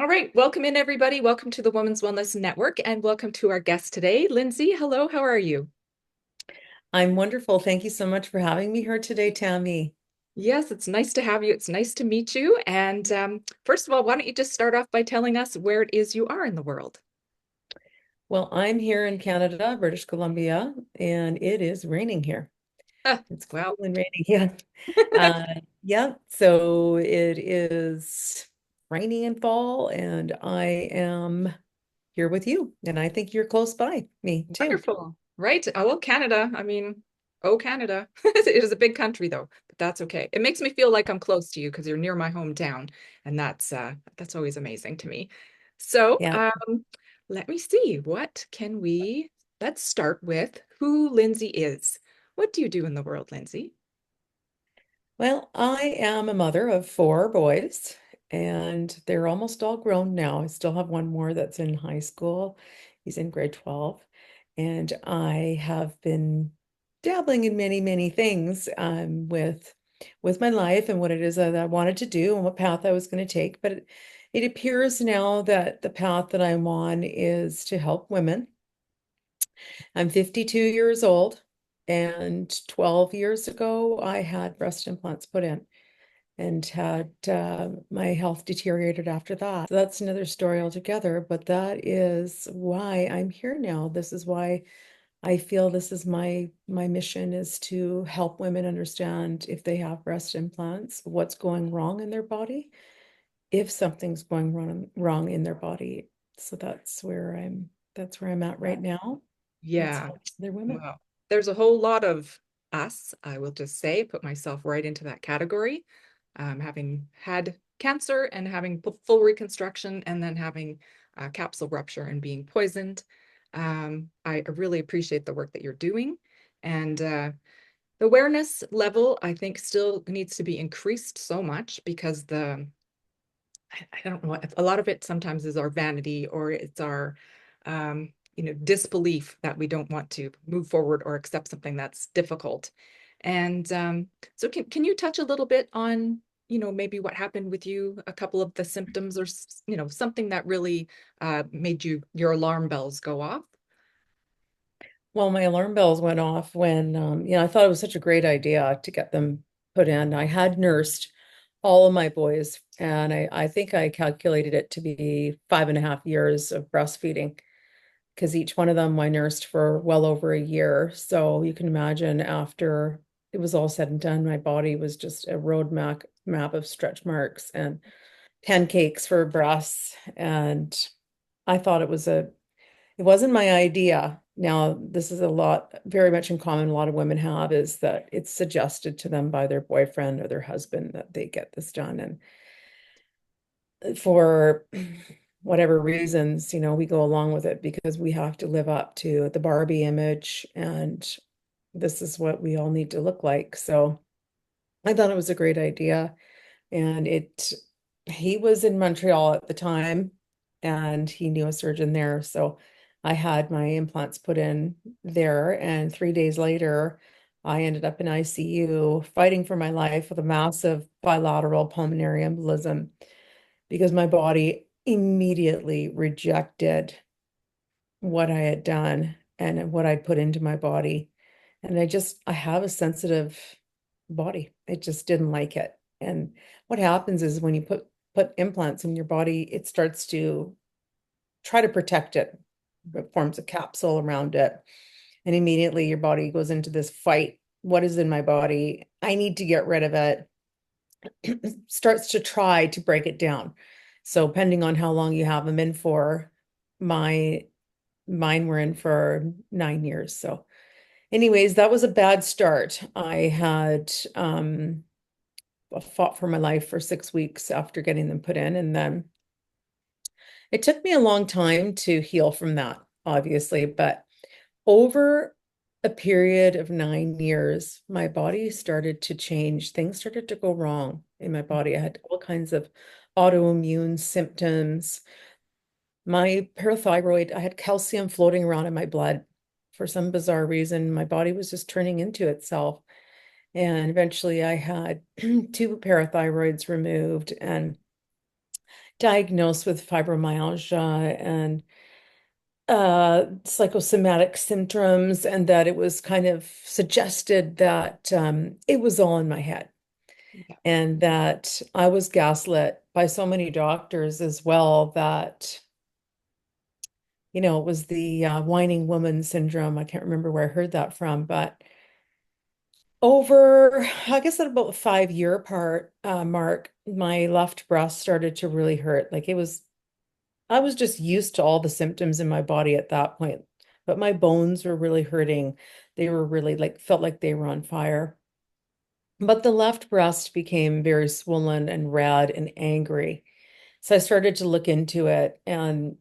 All right, welcome in everybody. Welcome to the Women's Wellness Network and welcome to our guest today, Lindsey. Hello, how are you? I'm wonderful. Thank you so much for having me here today, Tammy. Yes, it's nice to have you. It's nice to meet you. And first of all, why don't you just start off by telling us where it is you are in the world? Well, I'm here in Canada, British Columbia, and it is raining here. Ah, It's well, cool and raining. Yeah. Yeah. So it is raining in fall, and I am here with you. And I think you're close by me too. wonderful. Right. Oh, well, Canada. Oh, Canada. It is a big country though, but that's okay. It makes me feel like I'm close to you because you're near my hometown, and that's always amazing to me. So, Yeah. let me see. Let's start with who Lindsey is. What do you do in the world, Lindsey? Well, I am a mother of four boys, and they're almost all grown now. I still have one more that's in high school. He's in grade 12. And I have been dabbling in many, many things with my life and what it is that I wanted to do and what path I was going to take. But it appears now that the path that I'm on is to help women. I'm 52 years old, and 12 years ago, I had breast implants put in and had my health deteriorated after that. So that's another story altogether, but that is why I'm here now. This is why I feel this is my mission is to help women understand if they have breast implants, what's going wrong in their body, if something's going wrong in their body. So that's where I'm at right now. Let's Yeah. help other women. Well, there's a whole lot of us, I will just say, put myself right into that category. Having had cancer and having full reconstruction and then having capsule rupture and being poisoned. I really appreciate the work that you're doing. And the awareness level, I think, still needs to be increased so much because I don't know, a lot of it sometimes is our vanity or it's our disbelief that we don't want to move forward or accept something that's difficult. And so can you touch a little bit on, maybe what happened with you, a couple of the symptoms or, something that really made your alarm bells go off? Well, my alarm bells went off when, I thought it was such a great idea to get them put in. I had nursed all of my boys, and I think I calculated it to be 5.5 years of breastfeeding because each one of them I nursed for well over a year. So you can imagine after it was all said and done, my body was just a map of stretch marks and pancakes for breasts. And I thought it wasn't my idea. Now, this is a lot, very much in common, a lot of women have is that it's suggested to them by their boyfriend or their husband that they get this done. And for whatever reasons, we go along with it because we have to live up to the Barbie image, and this is what we all need to look like. So I thought it was a great idea. And he was in Montreal at the time and he knew a surgeon there. So I had my implants put in there. And 3 days later, I ended up in ICU fighting for my life with a massive bilateral pulmonary embolism because my body immediately rejected what I had done and what I'd put into my body. And I have a sensitive body. It just didn't like it. And what happens is when you put implants in your body, it starts to try to protect it. It forms a capsule around it. And immediately your body goes into this fight. What is in my body? I need to get rid of it. Starts to try to break it down. So depending on how long you have them in for, my mine were in for 9 years. So anyways, that was a bad start. I had fought for my life for 6 weeks after getting them put in. And then it took me a long time to heal from that, obviously. But over a period of 9 years, my body started to change. Things started to go wrong in my body. I had all kinds of autoimmune symptoms. My parathyroid, I had calcium floating around in my blood for some bizarre reason. My body was just turning into itself. And eventually I had two parathyroids removed. And diagnosed with fibromyalgia and psychosomatic symptoms, and that it was kind of suggested that it was all in my head, Yeah. and that I was gaslit by so many doctors as well that, it was the whining woman syndrome. I can't remember where I heard that from, but over, I guess at about the 5 year mark, my left breast started to really hurt. I was just used to all the symptoms in my body at that point, but my bones were really hurting. They were really felt like they were on fire. But the left breast became very swollen and red and angry. So I started to look into it, and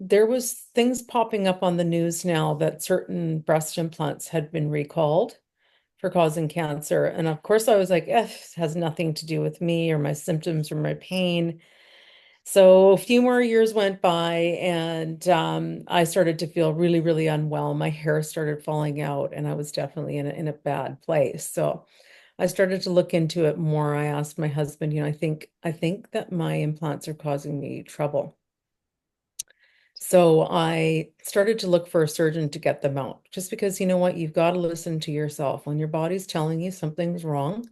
there was things popping up on the news now that certain breast implants had been recalled for causing cancer. And of course, I was like, it has nothing to do with me or my symptoms or my pain. So a few more years went by, and I started to feel really, really unwell. My hair started falling out, and I was definitely in a bad place. So I started to look into it more. I asked my husband, I think that my implants are causing me trouble. So I started to look for a surgeon to get them out, just because you know what, you've got to listen to yourself. When your body's telling you something's wrong,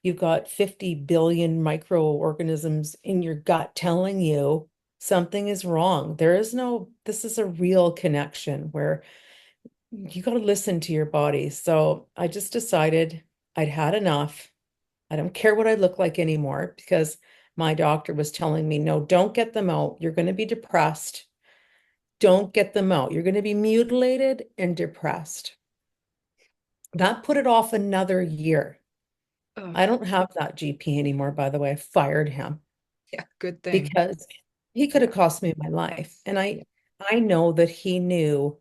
you've got 50 billion microorganisms in your gut telling you something is wrong. This is a real connection where you got to listen to your body. So I just decided I'd had enough. I don't care what I look like anymore, because my doctor was telling me, no, don't get them out. You're going to be depressed. Don't get them out. You're going to be mutilated and depressed. That put it off another year. Oh, I don't have that GP anymore, by the way. I fired him yeah, good thing. because he could have Yeah. cost me my life. And Yeah. I know that he knew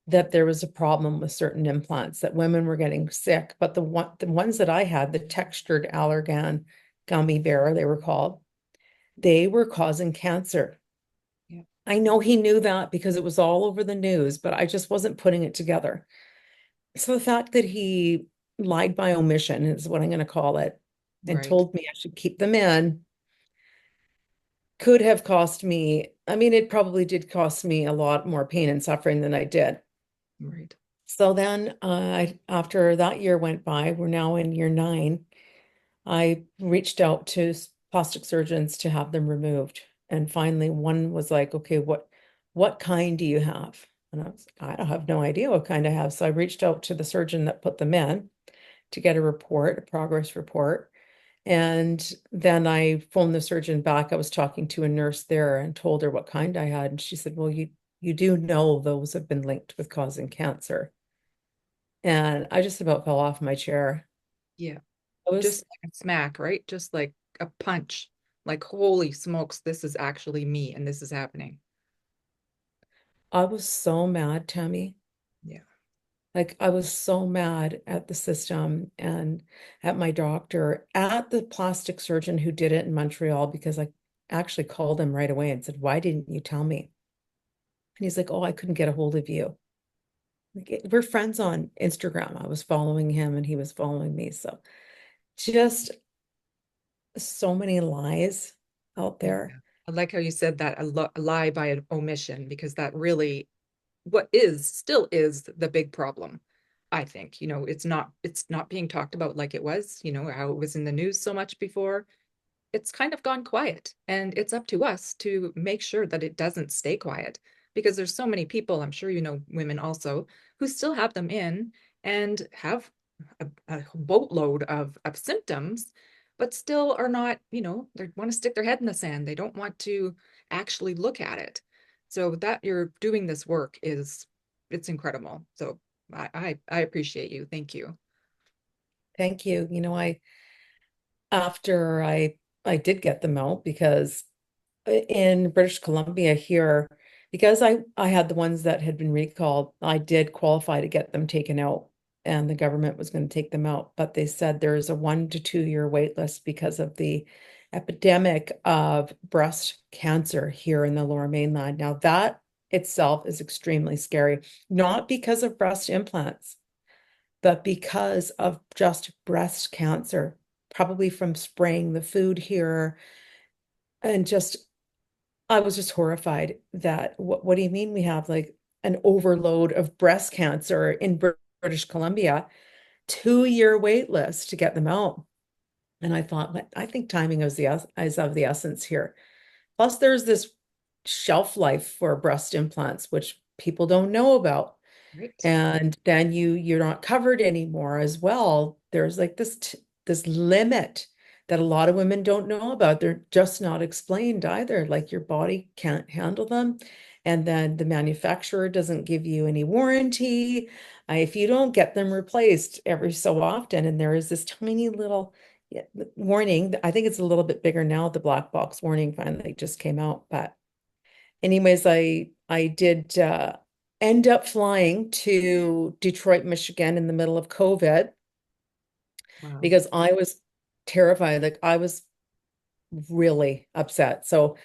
that there was a problem with certain implants, that women were getting sick, but the ones that I had, the textured allergan gummy bear, they were called, they were causing cancer. Yeah. I know he knew that because it was all over the news, but I just wasn't putting it together. So the fact that he lied by omission is what I'm going to call it, and Right. told me I should keep them in, could have cost me, I mean, it probably did cost me a lot more pain and suffering than I did. Right. So then, after that year went by, we're now in year 9. I reached out to plastic surgeons to have them removed. And finally, one was like, okay, what kind do you have? And I was like, I don't have no idea what kind I have. So I reached out to the surgeon that put them in to get a report, a progress report. And then I phoned the surgeon back. I was talking to a nurse there and told her what kind I had. And she said, well, you do know those have been linked with causing cancer. And I just about fell off my chair. Yeah. I was Just like a smack, right? Just like a punch. Like, holy smokes, this is actually me and this is happening. I was so mad, Tammy. Yeah. Like, I was so mad at the system and at my doctor, at the plastic surgeon who did it in Montreal, because I actually called him right away and said, why didn't you tell me? And he's like, oh, I couldn't get a hold of you. We're friends on Instagram. I was following him and he was following me. So just so many lies out Yeah. there. I like how you said that a lie by an omission, because that really still is the big problem. I think, it's not being talked about like it was, how it was in the news so much before. It's kind of gone quiet, and it's up to us to make sure that it doesn't stay quiet, because there's so many people, I'm sure women also, who still have them in and have a boatload of symptoms, but still are not, they want to stick their head in the sand. They don't want to actually look at it. So that you're doing this work it's incredible. So I appreciate you. Thank you. Thank you. After I did get them out, because in British Columbia here, because I had the ones that had been recalled, I did qualify to get them taken out, and the government was going to take them out, but they said there's a 1 to 2 year wait list because of the epidemic of breast cancer here in the Lower Mainland. Now that itself is extremely scary, not because of breast implants, but because of just breast cancer, probably from spraying the food here, and just I was just horrified that what do you mean we have like an overload of breast cancer in British Columbia, 2-year wait list to get them out. And I thought, I think timing is of the essence here. Plus, there's this shelf life for breast implants, which people don't know about. Right. And then you're not covered anymore as well. There's like this limit that a lot of women don't know about. They're just not explained either. Like your body can't handle them. And then the manufacturer doesn't give you any warranty. If you don't get them replaced every so often, and there is this tiny little warning. I think it's a little bit bigger now. The black box warning finally just came out. But anyways, I did end up flying to Detroit, Michigan in the middle of COVID Wow. because I was terrified. Like I was really upset. So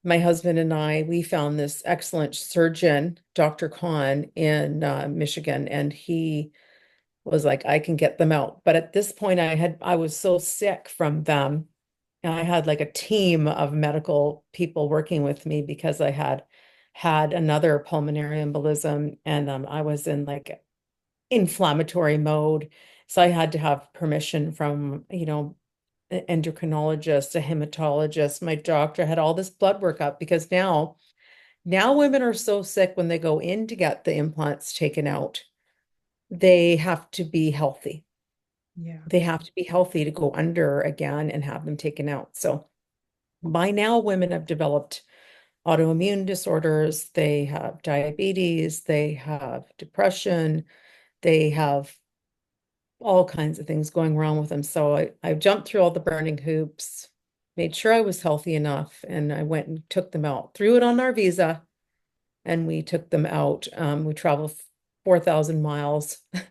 my husband and I, we found this excellent surgeon, Dr. Khan, in Michigan, and he was like, I can get them out. But at this point, I was so sick from them. And I had like a team of medical people working with me because I had another pulmonary embolism and I was in like inflammatory mode. So I had to have permission from, an endocrinologist, a hematologist, my doctor had all this blood work up because now women are so sick when they go in to get the implants taken out, they have to be healthy. Yeah. They have to be healthy to go under again and have them taken out. So by now, women have developed autoimmune disorders, they have diabetes, they have depression, they have all kinds of things going wrong with them. So I jumped through all the burning hoops, made sure I was healthy enough, and I went and took them out, threw it on our visa, and we took them out. We traveled 4,000 miles, That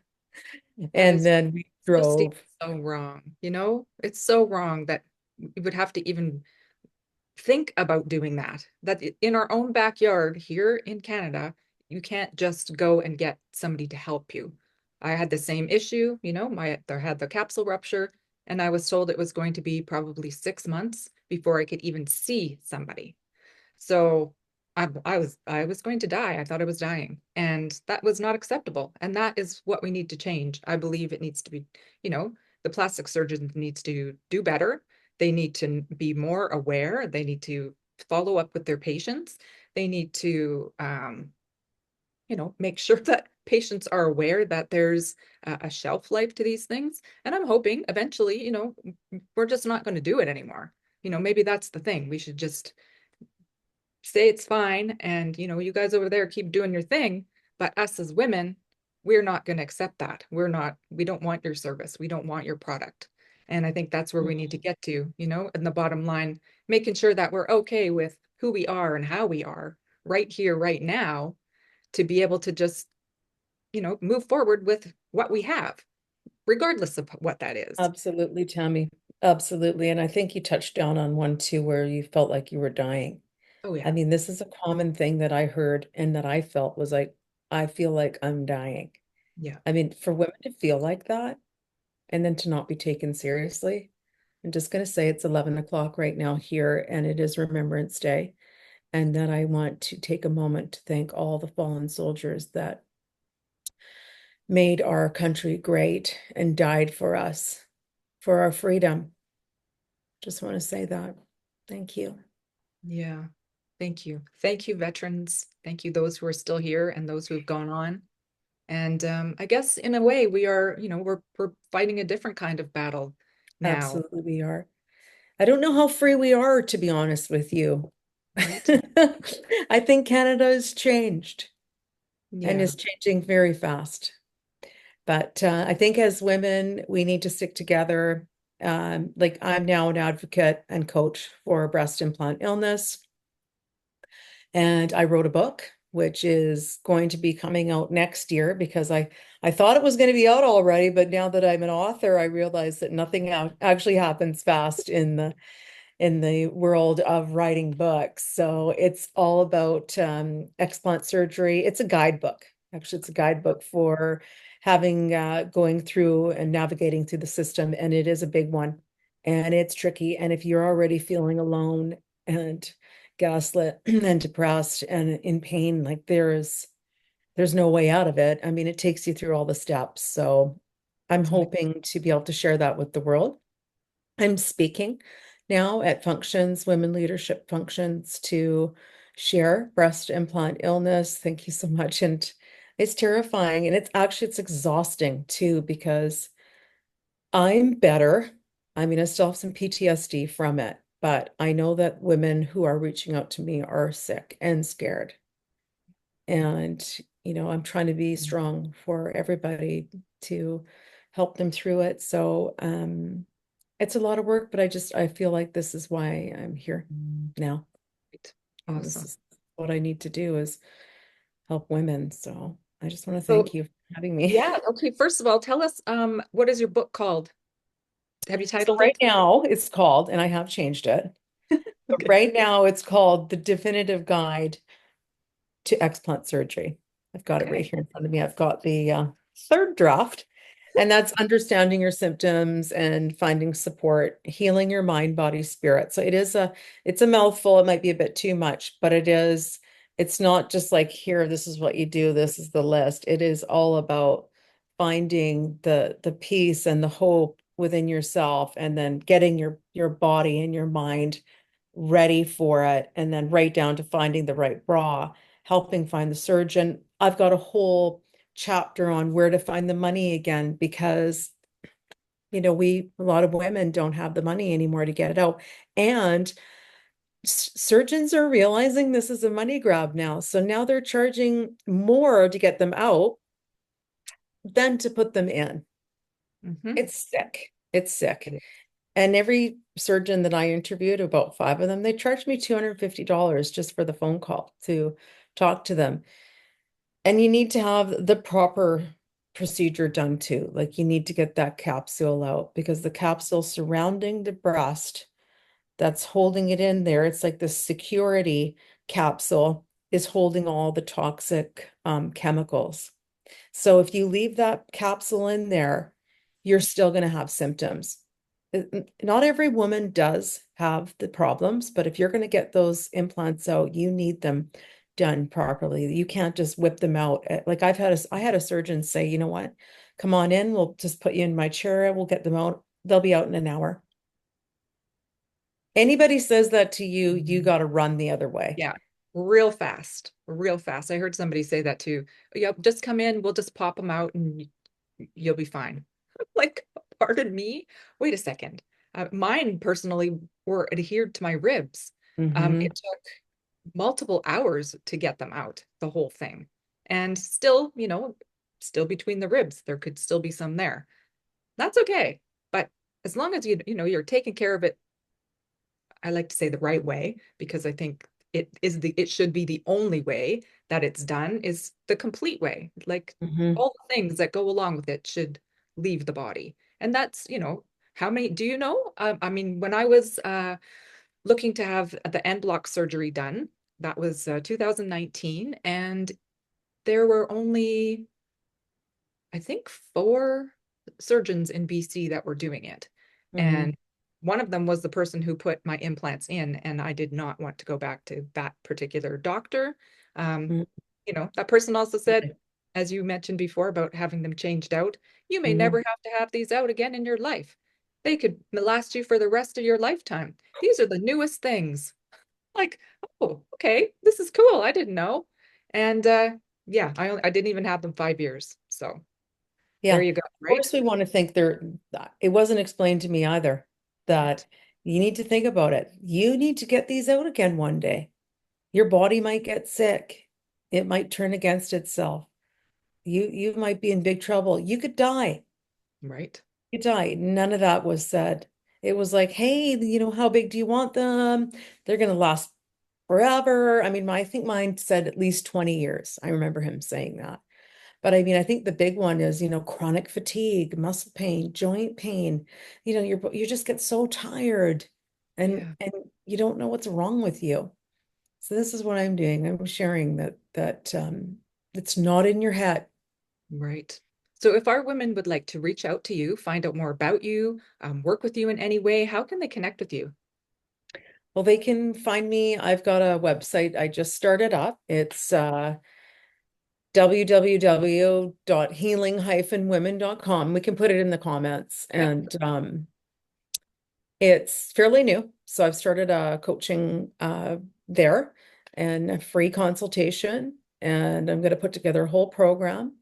and is then we just drove. so wrong. It's so wrong that you would have to even think about doing that. That in our own backyard here in Canada, you can't just go and get somebody to help you. I had the same issue, there had the capsule rupture, and I was told it was going to be probably 6 months before I could even see somebody. So I was going to die. I thought I was dying, and that was not acceptable. And that is what we need to change. I believe it needs to be, you know, the plastic surgeon needs to do better. They need to be more aware. They need to follow up with their patients. They need to, make sure that patients are aware that there's a shelf life to these things. And I'm hoping eventually, we're just not going to do it anymore. Maybe that's the thing. We should just say it's fine and you guys over there keep doing your thing, but us as women, we're not going to accept that. We don't want your service, we don't want your product. And I think that's where we need to get to, and the bottom line, making sure that we're okay with who we are and how we are right here right now, to be able to just move forward with what we have, regardless of what that is. Absolutely, Tammy. Absolutely. And I think you touched down on one too, where you felt like you were dying. Oh I yeah. mean, this is a common thing that I heard and that I felt was like, I feel like I'm dying. Yeah. I mean, for women to feel like that and then to not be taken seriously, I'm just going to say it's 11 o'clock right now here and it is Remembrance Day. And that I want to take a moment to thank all the fallen soldiers that made our country great and died for us, for our freedom. Just want to say that. Thank you. Yeah. Thank you, veterans. Thank you, those who are still here and those who have gone on. And I guess in a way we are, we're fighting a different kind of battle now, Absolutely, we are. I don't know how free we are, to be honest with you. right? I think Canada has changed and Yeah. is changing very fast. But I think as women, we need to stick together. Like I'm now an advocate and coach for breast implant illness. And I wrote a book, which is going to be coming out next year because I thought it was going to be out already, but now that I'm an author, I realize that nothing actually happens fast in the world of writing books. So it's all about explant surgery. It's a guidebook. Actually, it's a guidebook for having going through and navigating through the system, and it is a big one, and it's tricky. And if you're already feeling alone and gaslit and depressed and in pain. Like there's no way out of it. I mean, it takes you through all the steps. So I'm hoping to be able to share that with the world. I'm speaking now at functions, women leadership functions, to share breast implant illness. Thank you so much. And it's terrifying. And it's exhausting too, because I'm better. I mean, I still have some PTSD from it, but I know that women who are reaching out to me are sick and scared. And, I'm trying to be strong for everybody to help them through it. So, it's a lot of work, but I feel like this is why I'm here now. Great. And this Awesome. is what I need to do is help women. So I just want to So thank you for having me. yeah, okay. First of all, tell us what is your book called? Have you So titled right it? now it's called, and I have changed it, but Okay. right now it's called The Definitive Guide to Explant Surgery. I've got it right Okay. here in front of me. I've got the third draft, and that's understanding your symptoms and finding support, healing your mind, body, spirit. So it's a mouthful. It might be a bit too much, but it's not just like, here, this is what you do, this is the list. It is all about finding the peace and the hope within yourself, and then getting your body and your mind ready for it, and then right down to finding the right bra, helping find the surgeon. I've got a whole chapter on where to find the money again, because a lot of women don't have the money anymore to get it out. And surgeons are realizing this is a money grab now. So now they're charging more to get them out than to put them in. Hmm. It's sick. It's sick. And every surgeon that I interviewed, about five of them, they charged me $250 just for the phone call to talk to them. And you need to have the proper procedure done too. Like, you need to get that capsule out, because the capsule surrounding the breast that's holding it in there, it's like the security capsule is holding all the toxic chemicals. So if you leave that capsule in there, you're still going to have symptoms. Not every woman does have the problems, but if you're going to get those implants out, you need them done properly. You can't just whip them out. Like, I had a surgeon say, you know what, come on in, we'll just put you in my chair, we'll get them out. They'll be out in an hour. Anybody says that to you, you got to run the other way. Yeah, real fast, real fast. I heard somebody say that too. Yep, just come in, we'll just pop them out and you'll be fine. Like, pardon me? Wait a second. Mine personally were adhered to my ribs. Hmm. It took multiple hours to get them out, the whole thing. And still, still between the ribs, there could still be some there. That's okay. But as long as you're taking care of it, I like to say the right way, because I think it should be the only way that it's done, is the complete way. Like, Hmm. all the things that go along with it should leave the body. And that's, how many do you know? I mean, when I was looking to have the end block surgery done, that was 2019, and there were only, I think, four surgeons in BC that were doing it. Hmm. And one of them was the person who put my implants in, and I did not want to go back to that particular doctor. Um, that person also said, as you mentioned before about having them changed out, you may never Hmm. have to have these out again in your life. They could last you for the rest of your lifetime. These are the newest things. Like, oh, okay, this is cool. I didn't know. And yeah, I didn't even have them 5 years. So there Yeah, you go, of right? course we want to think there. It wasn't explained to me either, Right. that you need to think about it. You need to get these out again one day. Your body might get sick. It might turn against itself. You might be in big trouble. You could die. Right. You die. None of that was said. It was like, hey, how big do you want them? They're going to last forever. I mean, I think mine said at least 20 years. I remember him saying that. But I mean, I think the big one is, chronic fatigue, muscle pain, joint pain. You just get so tired, and Yeah. you don't know what's wrong with you. So this is what I'm doing. I'm sharing that it's not in your head. Right. So if our women would like to reach out to you, find out more about you, work with you in any way, how can they connect with you? Well, they can find me. I've got a website I just started up. It's www.healing-women.com. We can put it in the comments. Yeah. And it's fairly new. So I've started a coaching there and a free consultation. And I'm going to put together a whole program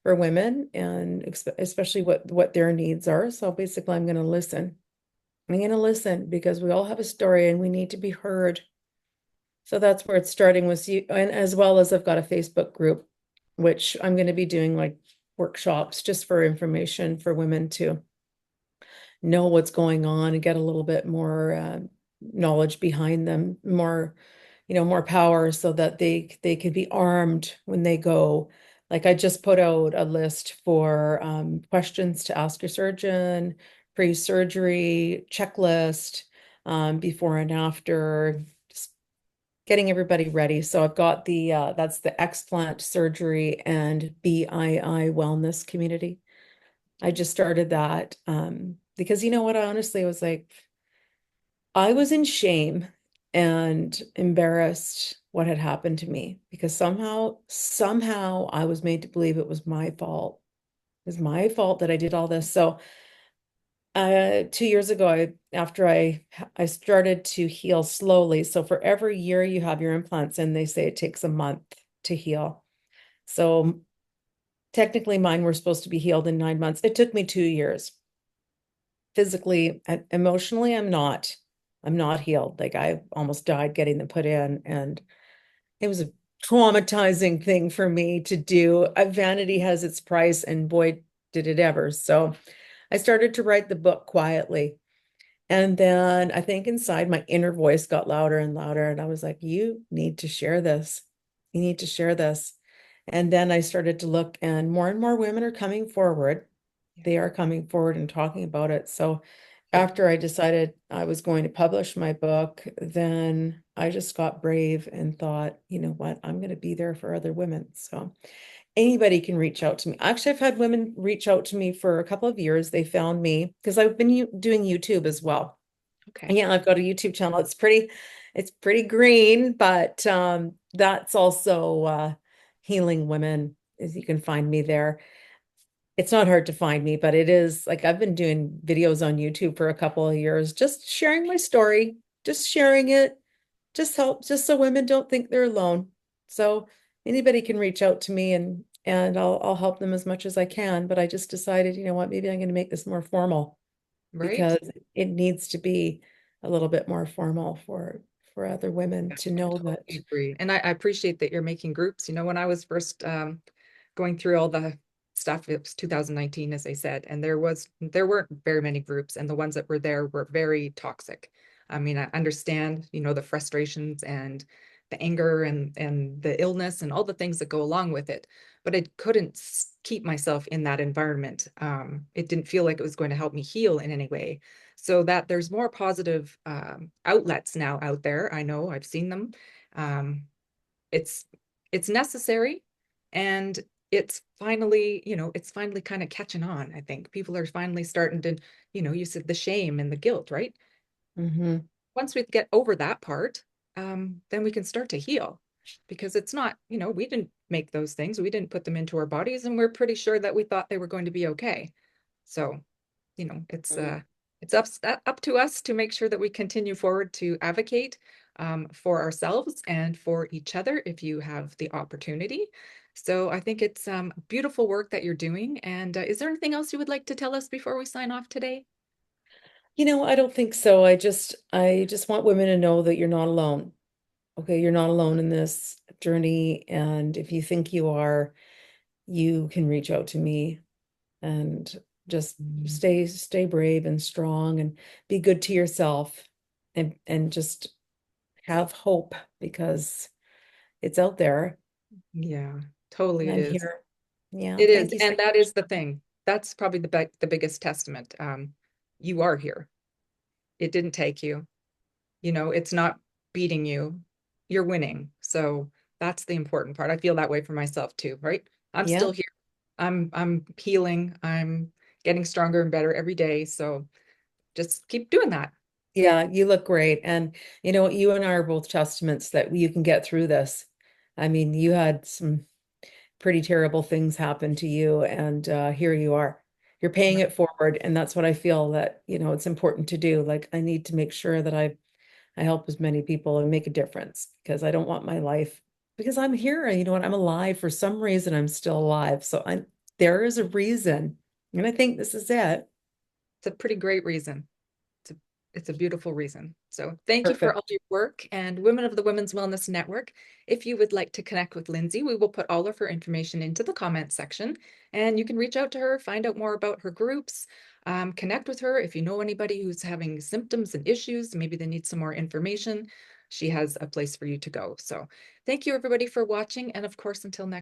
for women and especially what their needs are. So basically, I'm going to listen. I'm going to listen because we all have a story and we need to be heard. So that's where it's starting with you. And as well as I've got a Facebook group, which I'm going to be doing like workshops just for information for women to know what's going on and get a little bit more knowledge behind them, more, more power so that they can be armed when they go. Like I just put out a list for questions to ask your surgeon, pre-surgery checklist, before and after, just getting everybody ready. So I've got the that's the explant surgery and BII wellness community. I just started that because you know what, I honestly was like, I was in shame and embarrassed what had happened to me because somehow I was made to believe it was my fault. It was my fault that I did all this. So 2 years ago, after I started to heal slowly. So for every year you have your implants in, they say it takes a month to heal. So technically mine were supposed to be healed in 9 months. It took me 2 years. Physically and emotionally, I'm not healed. Like I almost died getting them put in, and it was a traumatizing thing for me to do. Vanity has its price, and boy, did it ever. So I started to write the book quietly. And then I think inside my inner voice got louder and louder. And I was like, you need to share this. You need to share this. And then I started to look, and more women are coming forward. Yeah. They are coming forward and talking about it. So Good. after I decided I was going to publish my book, then I just got brave and thought, you know what, I'm going to be there for other women. So anybody can reach out to me. Actually, I've had women reach out to me for a couple of years. They found me because I've been doing YouTube as well. Okay. And yeah, I've got a YouTube channel. It's pretty green, but that's also healing women. As you can find me there. It's not hard to find me, but it is like I've been doing videos on YouTube for a couple of years, just sharing my story, just sharing it, just so women don't think they're alone. So anybody can reach out to me and I'll help them as much as I can. But I just decided, you know what, maybe I'm going to make this more formal Right. because it needs to be a little bit more formal for other women Yeah, to I know that. totally agree. And I appreciate that you're making groups. When I was first going through all the stuff, it was 2019, as I said, and there weren't very many groups, and the ones that were there were very toxic. I mean, I understand, the frustrations and the anger and the illness and all the things that go along with it, but I couldn't keep myself in that environment. It didn't feel like it was going to help me heal in any way. So that there's more positive outlets now out there. I know I've seen them. Um, it's it's necessary, and it's finally kind of catching on. I think people are finally starting to, you said the shame and the guilt, right? Hmm. Once we get over that part, then we can start to heal, because it's not, we didn't make those things, we didn't put them into our bodies, and we're pretty sure that we thought they were going to be okay. So it's up to us to make sure that we continue forward to advocate for ourselves and for each other if you have the opportunity. So I think it's beautiful work that you're doing. And is there anything else you would like to tell us before we sign off today? I don't think so. I just want women to know that you're not alone. Okay, you're not alone in this journey. And if you think you are, you can reach out to me and just stay brave and strong and be good to yourself and just have hope because it's out there. Yeah, totally And it I'm is. here. Yeah, It is, thank you so and that much. is the thing. That's probably the biggest testament. You are here. It didn't take you. It's not beating you, you're winning. So that's the important part. I feel that way for myself too, right? I'm Yeah. still here. I'm healing. I'm getting stronger and better every day. So just keep doing that. Yeah, you look great. And you know what, you and I are both testaments that you can get through this. I mean, you had some pretty terrible things happen to you, and here you are. You're paying it forward, and that's what I feel that, it's important to do. Like I need to make sure that I help as many people and make a difference because I don't want my life because I'm here, you know what, I'm alive for some reason. I'm still alive. So there is a reason, and I think this is it. It's a pretty great reason. It's a, it's a beautiful reason. So thank you for all Perfect. your work and Women of the Women's Wellness Network. If you would like to connect with Lindsey, we will put all of her information into the comments section and you can reach out to her, find out more about her groups, connect with her. If you know anybody who's having symptoms and issues, maybe they need some more information, she has a place for you to go. So thank you everybody for watching. And of course, until next